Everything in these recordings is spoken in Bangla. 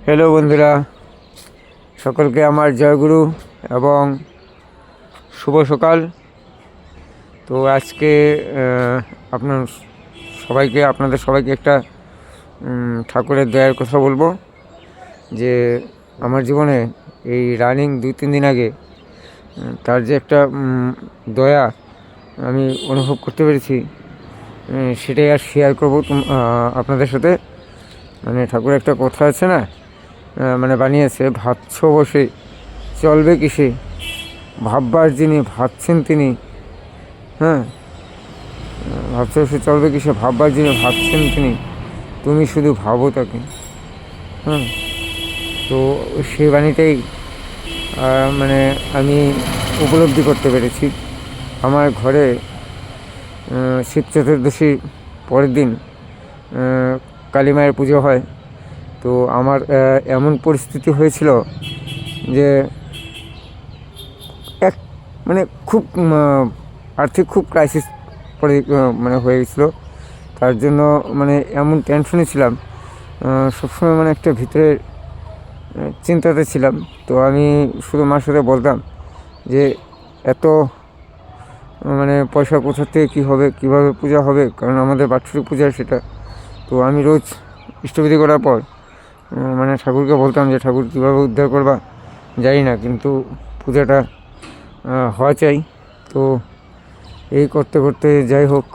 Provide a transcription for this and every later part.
হ্যালো বন্ধুরা, সকলকে আমার জয়গুরু এবং শুভ সকাল। তো আজকে আপনাদের সবাইকে একটা ঠাকুরের দয়ার কথা বলবো। যে আমার জীবনে এই রানিং 2-3 দিন আগে তার যে একটা দয়া আমি অনুভব করতে পেরেছি, সেটাই আর শেয়ার করবো আপনাদের সাথে। মানে ঠাকুর একটা কথা আছে না, বানিয়েছে, ভাবছ বসে চলবে কিসে, ভাববার যিনি ভাবছেন তিনি। ভাবছ বসে চলবে কিসে, ভাববার যিনি ভাবছেন তিনি, তুমি শুধু ভাবো তাকে। তো সেই বাণীটাই আমি উপলব্ধি করতে পেরেছি। আমার ঘরে শিব চতুর্দশী পরের দিন কালী মায়ের পুজো হয়। তো আমার এমন পরিস্থিতি হয়েছিল যে খুব আর্থিক খুব ক্রাইসিস হয়ে গেছিলো। তার জন্য এমন টেনশনে ছিলাম, সবসময় একটা ভিতরে চিন্তাতে ছিলাম। তো আমি শুধু মার সাথে বলতাম যে এত পয়সা কোথা থেকে কী হবে, কীভাবে পূজা হবে, কারণ আমাদের বাৎসরিক পূজা সেটা। তো আমি রোজ ইষ্টবিধি করার পর ঠাকুরকে বলতাম যে ঠাকুর কীভাবে উদ্ধার করবা জানি না, কিন্তু পূজাটা হওয়া চাই। তো এই করতে করতে যাই হোক,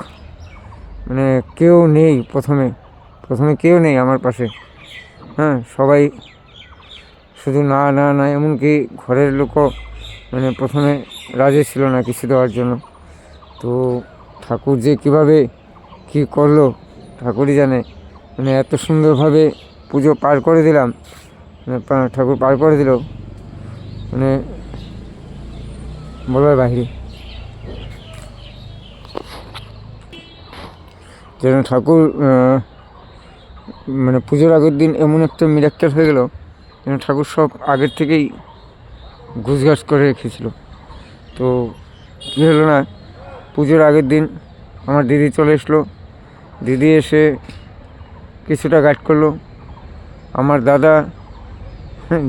কেউ নেই, প্রথমে কেউ নেই আমার পাশে। সবাই শুধু না না না, এমনকি ঘরের লোকও প্রথমে রাজি ছিল না কিছু দেওয়ার জন্য। তো ঠাকুর যে কীভাবে কী করলো ঠাকুরই জানে। এত সুন্দরভাবে পুজো পার করে দিলাম, ঠাকুর পার করে দিল, বলার বাহিরে। যেন ঠাকুর পুজোর আগের দিন এমন একটা মিরাক্কেল হয়ে গেল, যেন ঠাকুর সব আগের থেকেই গুছগাছ করে রেখেছিল। তো কী হলো না, পুজোর আগের দিন আমার দিদি চলে এসলো। দিদি এসে কিছুটা গাইড করলো। আমার দাদা,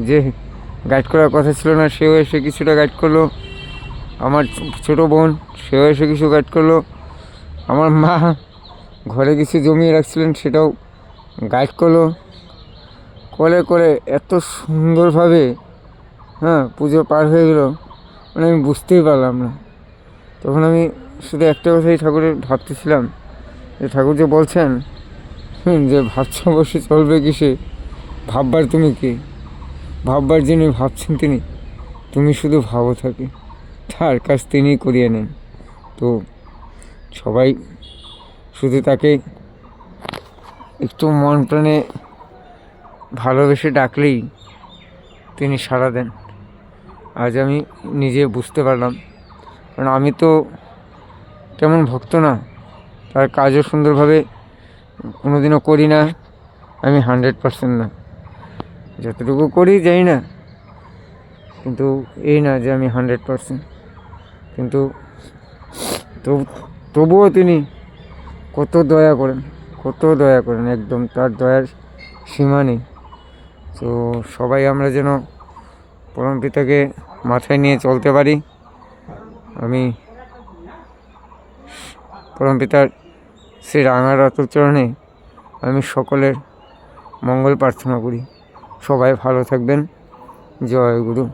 যে গাইড করার কথা ছিল না, সেও এসে কিছুটা গাইড করলো। আমার ছোটো বোন, সেও এসে কিছু গাইড করলো। আমার মা ঘরে কিছু জমিয়ে রাখছিলেন, সেটাও গাইড করলো। করে এত সুন্দরভাবে পুজো পার হয়ে গেলো, আমি বুঝতেই পারলাম না। তখন আমি শুধু একটা কথাই ঠাকুরের ভাবতেছিলাম, যে ঠাকুর যে বলছেন যে ভাবছ বসে চলবে কিসে, ভাববার তুমি কে, ভাববার যিনি ভাবছেন তিনি, তুমি শুধু ভাবো থাকে, তার কাজ তিনিই করিয়ে নেন। তো সবাই শুধু তাকে একটু মন প্রাণে ভালোবেসে ডাকলেই তিনি সাড়া দেন। আজ আমি নিজে বুঝতে পারলাম, কারণ আমি তো তেমন ভক্ত না, তার কাজও সুন্দরভাবে কোনোদিনও করি না। আমি 100% না, যতটুকু করি যাই না, কিন্তু এই না যে আমি 100%। কিন্তু তবুও তিনি কত দয়া করেন, একদম তার দয়ার সীমা নেই। তো সবাই আমরা যেন পরমপিতাকে মাথায় নিয়ে চলতে পারি। আমি পরমপিতার শ্রী রাঙারত চরণে আমি সকলের মঙ্গল প্রার্থনা করি। সবাই ভালো থাকবেন। জয় গুরু।